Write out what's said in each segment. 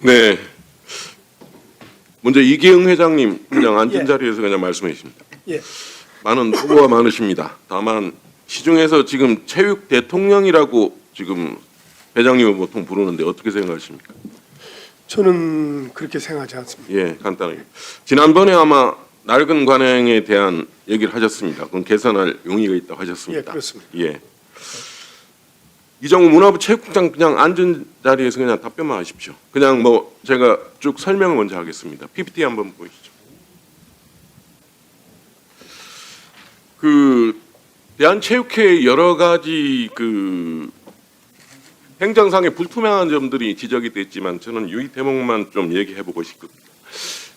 네. 먼저 이기흥 회장님 그냥 앉은 예. 자리에서 그냥 말씀해 주십니다. 예, 많은 후보가 많으십니다. 다만 시중에서 지금 체육 대통령이라고 지금 회장님을 보통 부르는데 어떻게 생각하십니까? 저는 그렇게 생각하지 않습니다. 예, 간단하게. 지난번에 아마 낡은 관행에 대한 얘기를 하셨습니다. 그건 개선할 용의가 있다고 하셨습니다. 예, 그렇습니다. 예. 이정우 문화부 체육국장 그냥 앉은 자리에서 그냥 답변만 하십시오. 그냥 뭐 제가 쭉 설명을 먼저 하겠습니다. PPT 한번 보시죠. 그 대한체육회 여러 가지 그 행정상의 불투명한 점들이 지적이 됐지만 저는 이 대목만 좀 얘기해 보고 싶거든요.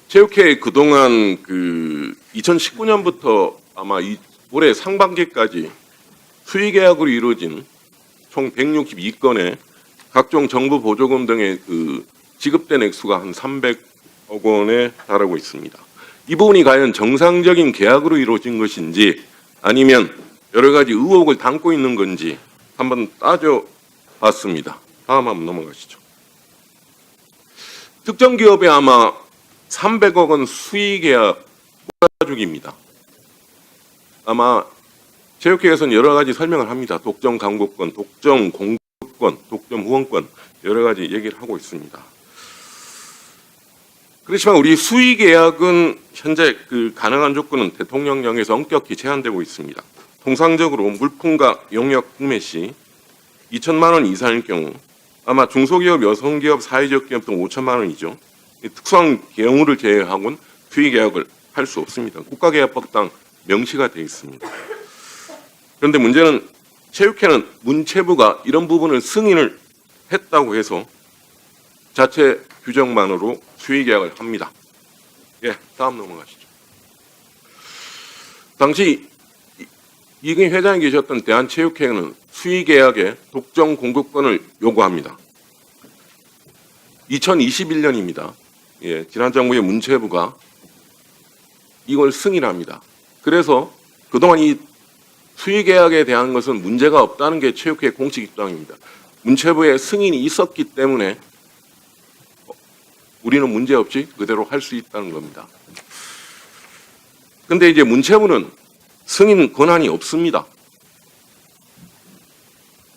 체육회 그동안 그 2019년부터 아마 올해 상반기까지 수의계약으로 이루어진 총 162건의 각종 정부 보조금 등의 그 지급된 액수가 한 300억 원에 달하고 있습니다. 이 부분이 과연 정상적인 계약으로 이루어진 것인지 아니면 여러 가지 의혹을 담고 있는 건지 한번 따져봤습니다. 다음 한번 넘어가시죠. 특정 기업에 아마 300억 원 수의계약 몰아주기입니다. 아마 체육회에서는 여러 가지 설명을 합니다. 독점 광고권, 독점 공급권, 독점 후원권 여러 가지 얘기를 하고 있습니다. 그렇지만 우리 수의 계약은 현재 그 가능한 조건은 대통령령에서 엄격히 제한되고 있습니다. 통상적으로 물품과 용역 구매 시 2천만 원 이상일 경우 아마 중소기업, 여성기업, 사회적 기업 등 5천만 원이죠. 특수한 경우를 제외하고는 수의 계약을 할 수 없습니다. 국가계약법상 명시가 되어 있습니다. 그런데 문제는 체육회는 문체부가 이런 부분을 승인을 했다고 해서 자체 규정만으로 수의계약을 합니다. 예, 다음 넘어가시죠. 당시 이근희 회장이 계셨던 대한체육회는 수의계약에 독점 공급권을 요구합니다. 2021년입니다. 예, 지난 정부의 문체부가 이걸 승인합니다. 그래서 그동안 이 수의계약에 대한 것은 문제가 없다는 게 체육회의 공식 입장입니다. 문체부의 승인이 있었기 때문에 우리는 문제없이 그대로 할 수 있다는 겁니다. 그런데 이제 문체부는 승인 권한이 없습니다.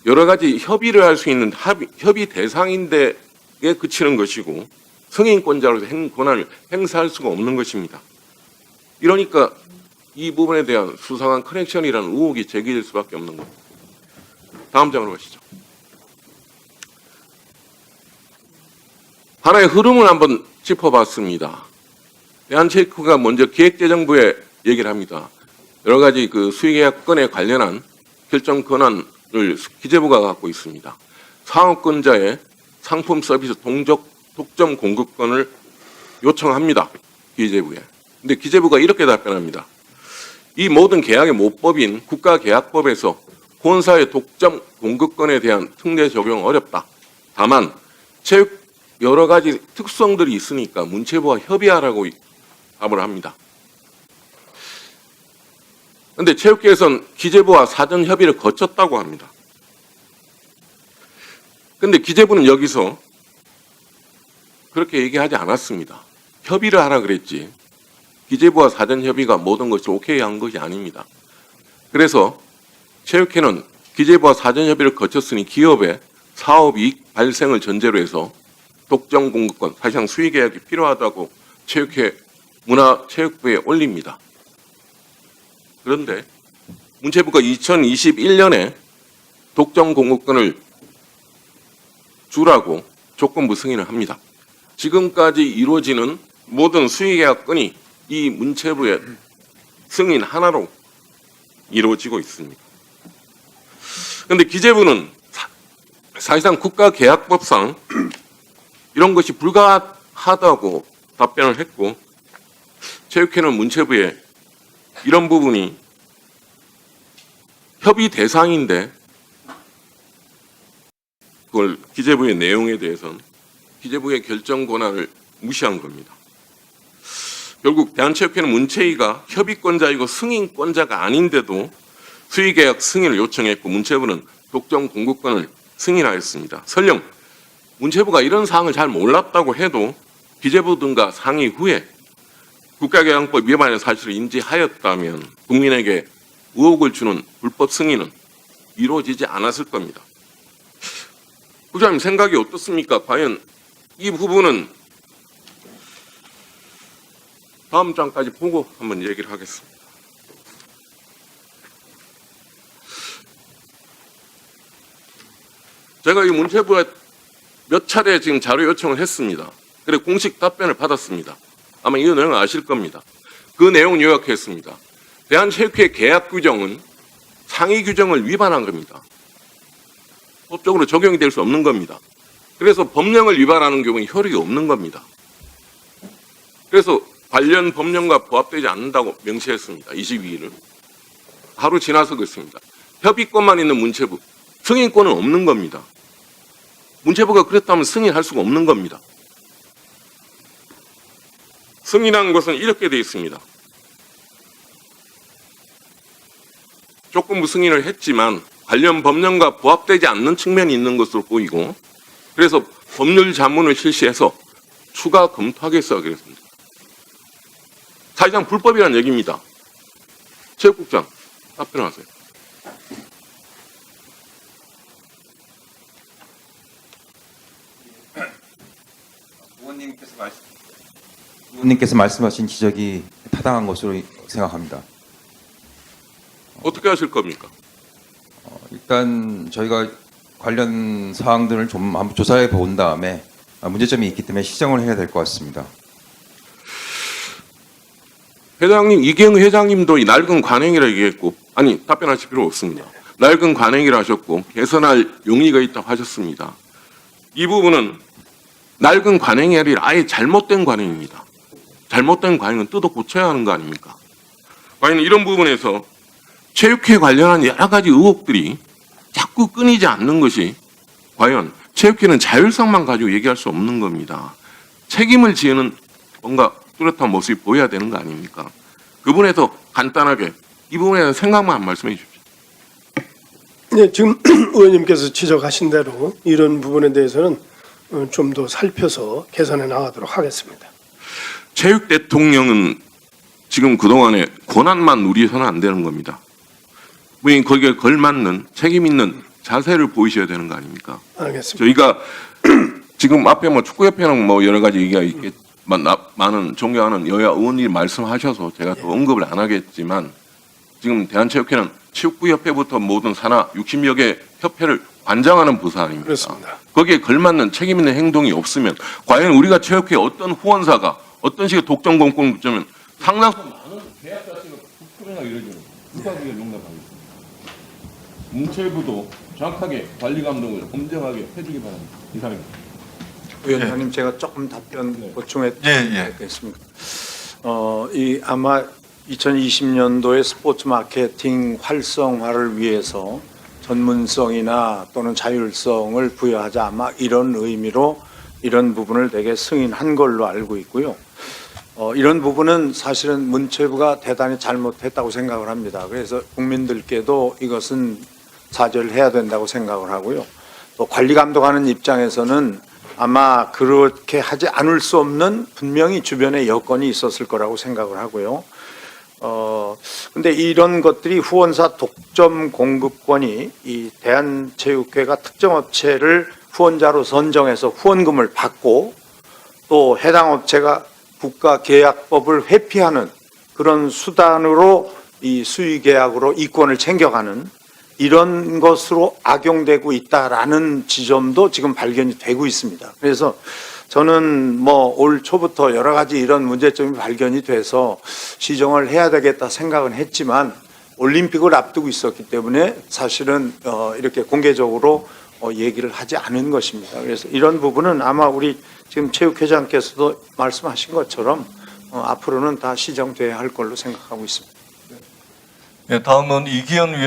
여러 가지 협의를 할 수 있는 협의 대상인데에 그치는 것이고 승인권자로서 권한을 행사할 수가 없는 것입니다. 이러니까 이 부분에 대한 수상한 커넥션이라는 의혹이 제기될 수밖에 없는 겁니다. 다음 장으로 가시죠. 하나의 흐름을 한번 짚어봤습니다. 대한체육회가 먼저 기획재정부에 얘기를 합니다. 여러 가지 그 수의계약 건에 관련한 결정 권한을 기재부가 갖고 있습니다. 사업권자의 상품 서비스 독점 공급권을 요청합니다. 기재부에. 근데 기재부가 이렇게 답변합니다. 이 모든 계약의 모법인 국가계약법에서 본사의 독점 공급권에 대한 특례 적용 어렵다. 다만 체육 여러 가지 특성들이 있으니까 문체부와 협의하라고 답을 합니다. 그런데 체육계에서는 기재부와 사전 협의를 거쳤다고 합니다. 그런데 기재부는 여기서 그렇게 얘기하지 않았습니다. 협의를 하라 그랬지. 기재부와 사전 협의가 모든 것이 오케이 한 것이 아닙니다. 그래서 체육회는 기재부와 사전 협의를 거쳤으니 기업의 사업 이익 발생을 전제로 해서 독점 공급권, 사실상 수의 계약이 필요하다고 체육회 문화체육부에 올립니다. 그런데 문체부가 2021년에 독점 공급권을 주라고 조건부 승인을 합니다. 지금까지 이루어지는 모든 수의 계약 건이 이 문체부의 승인 하나로 이루어지고 있습니다. 그런데 기재부는 사실상 국가계약법상 이런 것이 불가하다고 답변을 했고 체육회는 문체부에 이런 부분이 협의 대상인데 그걸 기재부의 내용에 대해서는 기재부의 결정 권한을 무시한 겁니다. 결국 대한체육회는 문체위가 협의권자이고 승인권자가 아닌데도 수의계약 승인을 요청했고 문체부는 독점 공급권을 승인하였습니다. 설령 문체부가 이런 사항을 잘 몰랐다고 해도 기재부 등과 상의 후에 국가교양법 위반의 사실을 인지하였다면 국민에게 의혹을 주는 불법 승인은 이루어지지 않았을 겁니다. 국장님 생각이 어떻습니까? 과연 이 부분은 다음 장까지 보고 한번 얘기를 하겠습니다. 제가 이 문체부에 몇 차례 지금 자료 요청을 했습니다. 그리고 공식 답변을 받았습니다. 아마 이 내용을 아실 겁니다. 그 내용 요약했습니다. 대한체육회 계약 규정은 상위 규정을 위반한 겁니다. 법적으로 적용이 될 수 없는 겁니다. 그래서 법령을 위반하는 경우는 효력이 없는 겁니다. 그래서 관련 법령과 부합되지 않는다고 명시했습니다. 22일을. 하루 지나서 그렇습니다. 협의권만 있는 문체부, 승인권은 없는 겁니다. 문체부가 그랬다면 승인할 수가 없는 겁니다. 승인한 것은 이렇게 되어 있습니다. 조건부 승인을 했지만 관련 법령과 부합되지 않는 측면이 있는 것으로 보이고 그래서 법률 자문을 실시해서 추가 검토하겠어 그랬습니다. 사실상 불법이라는 얘기입니다. 체육국장 답변하세요. 의원님께서 말씀하신 지적이 타당한 것으로 생각합니다. 어떻게 하실 겁니까? 일단 저희가 관련 사항들을 좀 한번 조사해 본 다음에 문제점이 있기 때문에 시정을 해야 될 것 같습니다. 회장님, 이경희 회장님도 이 낡은 관행이라 얘기했고, 아니, 답변하실 필요 없습니다. 낡은 관행이라 하셨고, 개선할 용의가 있다고 하셨습니다. 이 부분은 낡은 관행이 아니라 아예 잘못된 관행입니다. 잘못된 관행은 뜯어 고쳐야 하는 거 아닙니까? 과연 이런 부분에서 체육회 관련한 여러 가지 의혹들이 자꾸 끊이지 않는 것이 과연 체육회는 자율성만 가지고 얘기할 수 없는 겁니다. 책임을 지는 뭔가 뚜렷한 모습이 보여야 되는 거 아닙니까? 그 부분에서 간단하게 이 부분에 대한 생각만 한 말씀해 주십시오. 네, 지금 의원님께서 지적하신 대로 이런 부분에 대해서는 좀 더 살펴서 개선해 나가도록 하겠습니다. 체육 대통령은 지금 그동안에 권한만 누리서는 안 되는 겁니다. 분명히 거기에 걸맞는 책임 있는 자세를 보이셔야 되는 거 아닙니까? 알겠습니다. 저희가 지금 앞에 뭐 축구협회는 뭐 여러 가지 얘기가 있겠지만 많은 존경하는 여야 의원님이 말씀하셔서 제가 더 언급을 안 하겠지만 지금 대한체육회는 축구협회부터 모든 산하 60여 개 협회를 관장하는 부서 아닙니까? 그렇습니다. 거기에 걸맞는 책임 있는 행동이 없으면 과연 우리가 체육회 어떤 후원사가 어떤 식의 독점 공권 붙자면 상당수 많은 계약 자체가 불투명하게 이루어지는 누가 그게 용납하겠습니까? 문체부도 정확하게 관리 감독을 엄정하게 해주기 바랍니다. 이상입니다. 위원장님 제가 조금 답변 보충해 드리겠습니다. 이 아마 2020년도에 스포츠 마케팅 활성화를 위해서 전문성이나 또는 자율성을 부여하자 아마 이런 의미로 이런 부분을 되게 승인한 걸로 알고 있고요. 이런 부분은 사실은 문체부가 대단히 잘못했다고 생각을 합니다. 그래서 국민들께도 이것은 사죄를 해야 된다고 생각을 하고요. 또 관리 감독하는 입장에서는 아마 그렇게 하지 않을 수 없는 분명히 주변에 여건이 있었을 거라고 생각을 하고요. 근데 이런 것들이 후원사 독점 공급권이 이 대한체육회가 특정 업체를 후원자로 선정해서 후원금을 받고 또 해당 업체가 국가계약법을 회피하는 그런 수단으로 이 수의계약으로 이권을 챙겨가는 이런 것으로 악용되고 있다라는 지점도 지금 발견이 되고 있습니다. 그래서 저는 뭐 올 초부터 여러 가지 이런 문제점이 발견이 돼서 시정을 해야 되겠다 생각은 했지만 올림픽을 앞두고 있었기 때문에 사실은 이렇게 공개적으로 얘기를 하지 않은 것입니다. 그래서 이런 부분은 아마 우리 지금 체육회장께서도 말씀하신 것처럼 앞으로는 다 시정돼야 할 걸로 생각하고 있습니다. 네, 다음은 이기현 위원.